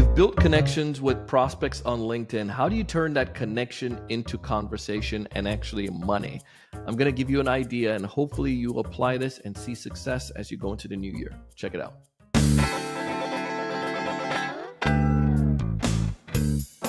You've built connections with prospects on LinkedIn. How do you turn that connection into conversation and actually money? I'm going to give you an idea, and hopefully you'll apply this and see success as you go into the new year. Check it out.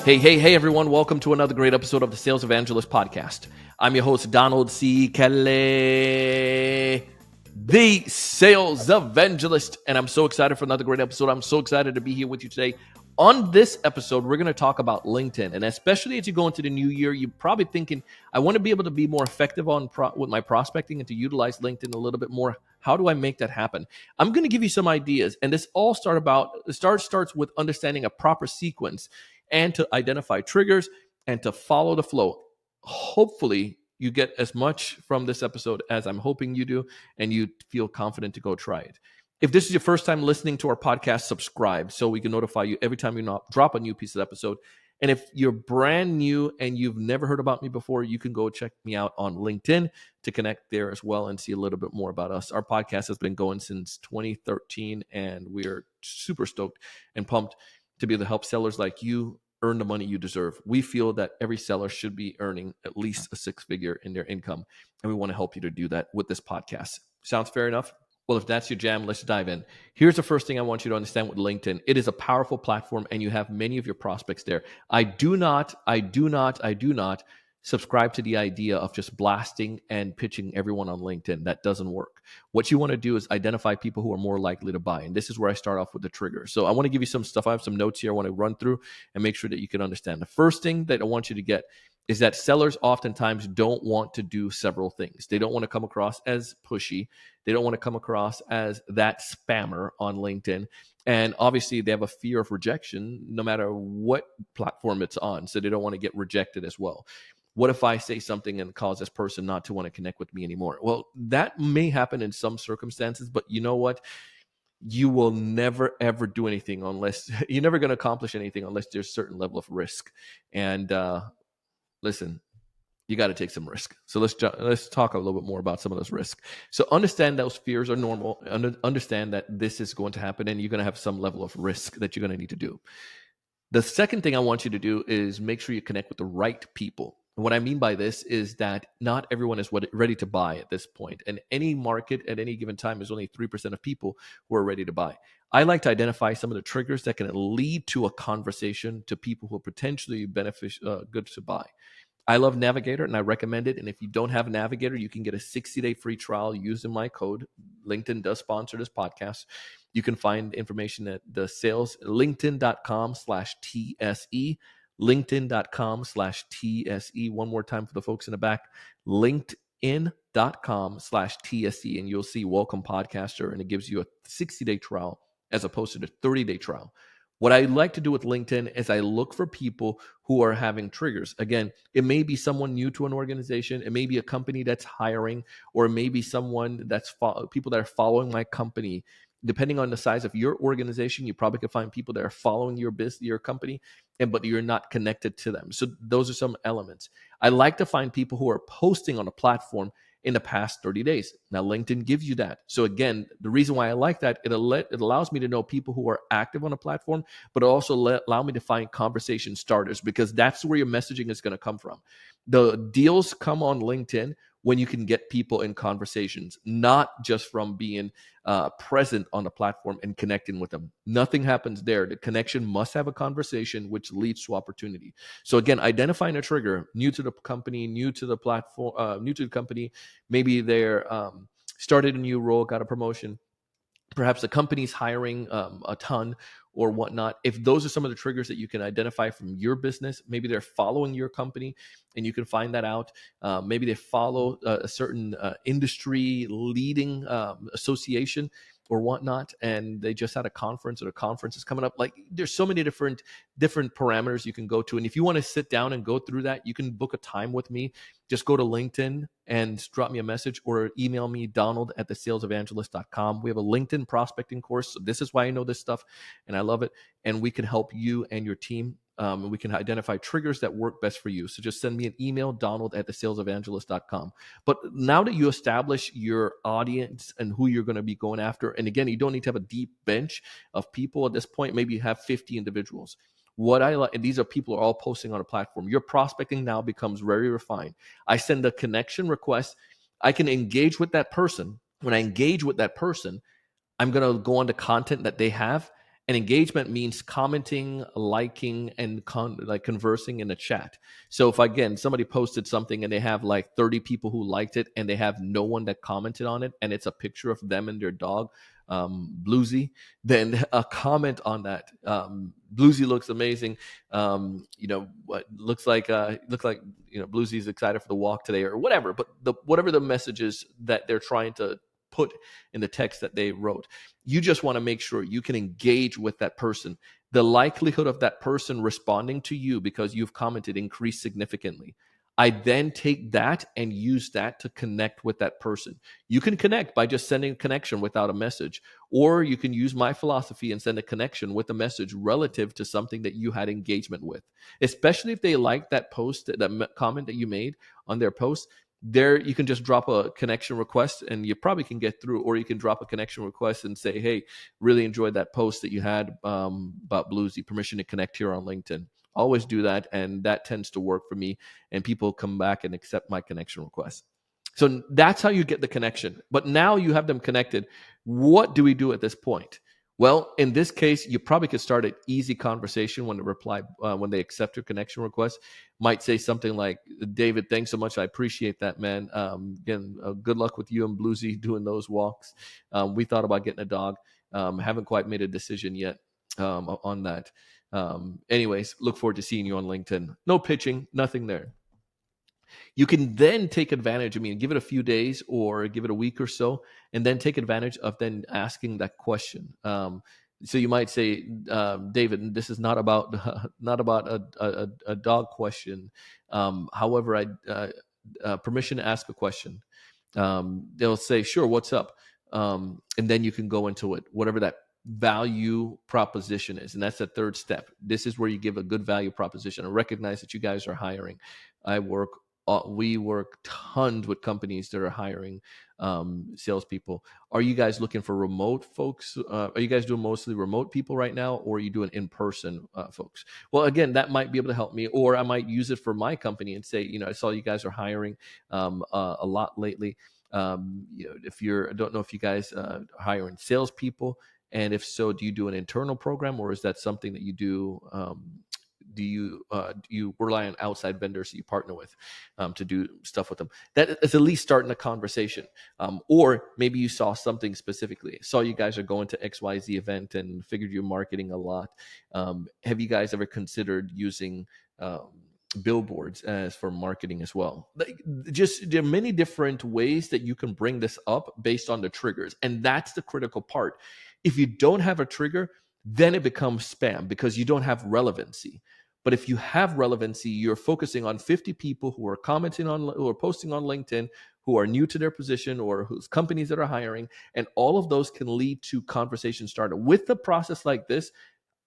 Hey, everyone. Welcome to another great episode of the Sales Evangelist Podcast. I'm your host, Donald C. Kelly, the Sales Evangelist, and I'm so excited for another great episode. I'm so excited to be here with you today. On this episode, we're going to talk about LinkedIn, and especially as you go into the new year, you're probably thinking, I want to be able to be more effective with my prospecting and to utilize LinkedIn a little bit more. How do I make that happen? I'm going to give you some ideas, and this all starts with understanding a proper sequence and to identify triggers and to follow the flow. Hopefully, you get as much from this episode as I'm hoping you do, and you feel confident to go try it. If this is your first time listening to our podcast, subscribe so we can notify you every time we drop a new piece of episode. And if you're brand new and you've never heard about me before, you can go check me out on LinkedIn to connect there as well and see a little bit more about us. Our podcast has been going since 2013, and we are super stoked and pumped to be able to help sellers like you earn the money you deserve. We feel that every seller should be earning at least a six-figure in their income, and we want to help you to do that with this podcast. Sounds fair enough? Well, if that's your jam, let's dive in. Here's the first thing I want you to understand with LinkedIn. It is a powerful platform, and you have many of your prospects there. I do not subscribe to the idea of just blasting and pitching everyone on LinkedIn. That doesn't work. What you want to do is identify people who are more likely to buy, and this is where I start off with the trigger. So I want to give you some stuff. I have some notes here I want to run through and make sure that you can understand. The first thing that I want you to get is that sellers oftentimes don't want to do several things. They don't want to come across as pushy. They don't want to come across as that spammer on LinkedIn. And obviously, they have a fear of rejection no matter what platform it's on. So they don't want to get rejected as well. What if I say something and cause this person not to want to connect with me anymore? Well, that may happen in some circumstances, but you know what? You will never, ever do anything unless you're never going to accomplish anything unless there's a certain level of risk. And listen, you got to take some risk. So let's talk a little bit more about some of those risks. So understand those fears are normal. Understand that this is going to happen, and you're going to have some level of risk that you're going to need to do. The second thing I want you to do is make sure you connect with the right people. And what I mean by this is that not everyone is ready to buy at this point. And any market at any given time is only 3% of people who are ready to buy. I like to identify some of the triggers that can lead to a conversation to people who are potentially good to buy. I love Navigator, and I recommend it. And if you don't have Navigator, you can get a 60-day free trial using my code. LinkedIn does sponsor this podcast. You can find information at the sales, linkedin.com/TSE, linkedin.com/TSE. One more time for the folks in the back, linkedin.com/TSE, and you'll see Welcome Podcaster, and it gives you a 60-day trial as opposed to the 30-day trial. What I like to do with LinkedIn is I look for people who are having triggers. Again, it may be someone new to an organization. It may be a company that's hiring, or it may be someone that's people that are following my company. Depending on the size of your organization, you probably could find people that are following your business, your company, but you're not connected to them. So those are some elements. I like to find people who are posting on a platform in the past 30 days. Now, LinkedIn gives you that. So again, the reason why I like that, it allows me to know people who are active on a platform, but it also allow me to find conversation starters, because that's where your messaging is going to come from. The deals come on LinkedIn when you can get people in conversations, not just from being present on the platform and connecting with them. Nothing happens there. The connection must have a conversation, which leads to opportunity. So again, identifying a trigger, new to the company, new to the platform, new to the company, maybe they're started a new role, got a promotion. Perhaps the company's hiring a ton or whatnot. If those are some of the triggers that you can identify from your business, maybe they're following your company and you can find that out. Maybe they follow a certain industry leading association or whatnot, and they just had a conference, or the conference is coming up. Like, there's so many different parameters you can go to. And if you want to sit down and go through that, you can book a time with me. Just go to LinkedIn and drop me a message, or email me, donald@thesalesevangelist.com. We have a LinkedIn prospecting course. So this is why I know this stuff and I love it. And we can help you and your team and we can identify triggers that work best for you. So just send me an email, donald@theSalesEvangelist.com. But now that you establish your audience and who you're going to be going after, and again, you don't need to have a deep bench of people at this point. Maybe you have 50 individuals. What I like, and these are people who are all posting on a platform. Your prospecting now becomes very refined. I send a connection request. I can engage with that person. When I engage with that person, I'm going to go on to content that they have. And engagement means commenting, liking, and like conversing in a chat. So if again somebody posted something and they have like 30 people who liked it and they have no one that commented on it, and it's a picture of them and their dog, Bluesy, then a comment on that. Bluesy looks amazing. What looks like Bluesy's excited for the walk today or whatever. But whatever the messages that they're trying to put in the text that they wrote. You just want to make sure you can engage with that person. The likelihood of that person responding to you because you've commented increased significantly. I then take that and use that to connect with that person. You can connect by just sending a connection without a message, or you can use my philosophy and send a connection with a message relative to something that you had engagement with, especially if they like that post, that comment that you made on their post. There you can just drop a connection request and you probably can get through, or you can drop a connection request and say, hey, really enjoyed that post that you had about Bluesy, permission to connect here on LinkedIn. Always do that, and that tends to work for me, and people come back and accept my connection request. So that's how you get the connection. But now you have them connected. What do we do at this point? Well, in this case, you probably could start an easy conversation when when they accept your connection request. Might say something like, "David, thanks so much. I appreciate that, man. Again, good luck with you and Bluesy doing those walks. We thought about getting a dog. Haven't quite made a decision yet on that. Anyways, look forward to seeing you on LinkedIn. No pitching, nothing there." You can then take advantage, give it a few days or give it a week or so, and then take advantage of then asking that question. So you might say, David, this is not about a dog question. However, permission to ask a question. They'll say, sure, what's up? And then you can go into it, whatever that value proposition is. And that's the third step. This is where you give a good value proposition. I recognize that you guys are hiring. We work tons with companies that are hiring salespeople. Are you guys looking for remote folks? Are you guys doing mostly remote people right now, or are you doing in-person folks? Well, again, that might be able to help me, or I might use it for my company and say, I saw you guys are hiring a lot lately. I don't know if you guys are hiring salespeople, and if so, do you do an internal program, or is that something that you do? Do you rely on outside vendors that you partner with to do stuff with them? That is at least starting a conversation. Or maybe you saw something specifically. Saw you guys are going to XYZ event and figured you're marketing a lot. Have you guys ever considered using billboards as for marketing as well? There are many different ways that you can bring this up based on the triggers. And that's the critical part. If you don't have a trigger, then it becomes spam because you don't have relevancy. But if you have relevancy, you're focusing on 50 people who are who are posting on LinkedIn, who are new to their position, or whose companies that are hiring, and all of those can lead to conversation starter. With a process like this,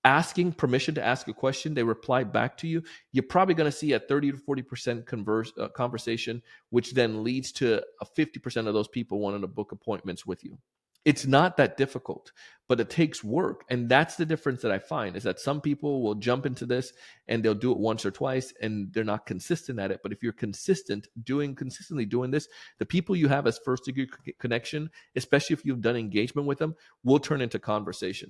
asking permission to ask a question, they reply back to you. You're probably going to see a 30 to 40% conversation, which then leads to a 50% of those people wanting to book appointments with you. It's not that difficult, but it takes work. And that's the difference that I find, is that some people will jump into this and they'll do it once or twice and they're not consistent at it. But if you're consistently doing this, the people you have as first degree connection, especially if you've done engagement with them, will turn into conversation.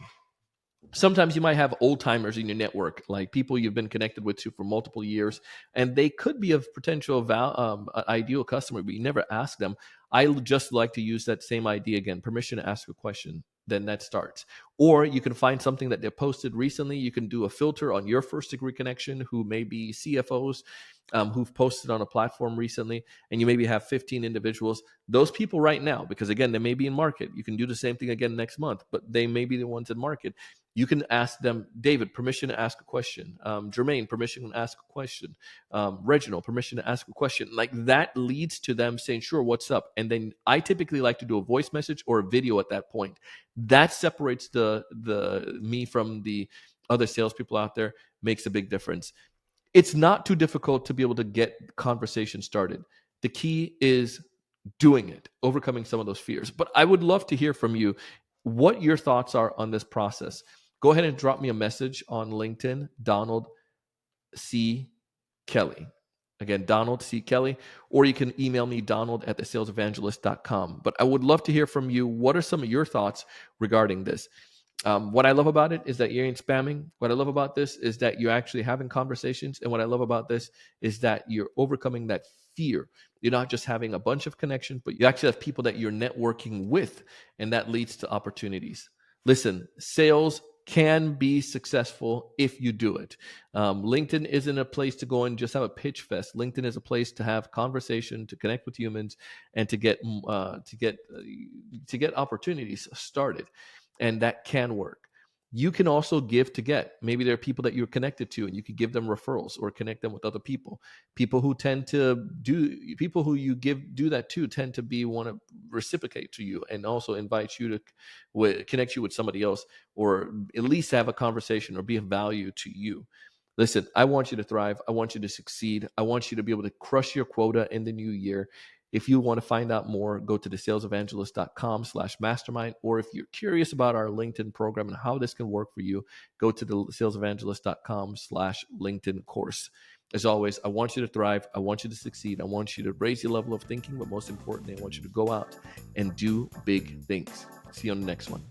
Sometimes you might have old timers in your network, like people you've been connected with for multiple years, and they could be a potential ideal customer, but you never ask them. I just like to use that same idea again, permission to ask a question. Then that starts. Or you can find something that they posted recently. You can do a filter on your first degree connection, who may be CFOs who've posted on a platform recently, and you maybe have 15 individuals. Those people right now, because again, they may be in market. You can do the same thing again next month, but they may be the ones in market. You can ask them, David, permission to ask a question. Jermaine, permission to ask a question. Reginald, permission to ask a question. Like that leads to them saying, sure, what's up? And then I typically like to do a voice message or a video at that point. That separates the me from the other salespeople out there makes a big difference. It's not too difficult to be able to get conversation started. The key is doing it, overcoming some of those fears. But I would love to hear from you what your thoughts are on this process. Go ahead and drop me a message on LinkedIn, Donald C. Kelly. Again, Donald C. Kelly, or you can email me, donald@thesalesevangelist.com. But I would love to hear from you. What are some of your thoughts regarding this? What I love about it is that you ain't spamming. What I love about this is that you're actually having conversations. And what I love about this is that you're overcoming that fear. You're not just having a bunch of connections, but you actually have people that you're networking with, and that leads to opportunities. Listen, sales can be successful if you do it. LinkedIn isn't a place to go and just have a pitch fest. LinkedIn is a place to have conversation, to connect with humans, and to get opportunities started. And that can work. You can also give to get. Maybe there are people that you're connected to, and you could give them referrals or connect them with other people. People who you do that to tend to want to reciprocate to you and also invite you to connect you with somebody else, or at least have a conversation or be of value to you. Listen, I want you to thrive. I want you to succeed. I want you to be able to crush your quota in the new year. If you want to find out more, go to thesalesevangelist.com/mastermind. Or if you're curious about our LinkedIn program and how this can work for you, go to thesalesevangelist.com/LinkedIn course. As always, I want you to thrive. I want you to succeed. I want you to raise your level of thinking, but most importantly, I want you to go out and do big things. See you on the next one.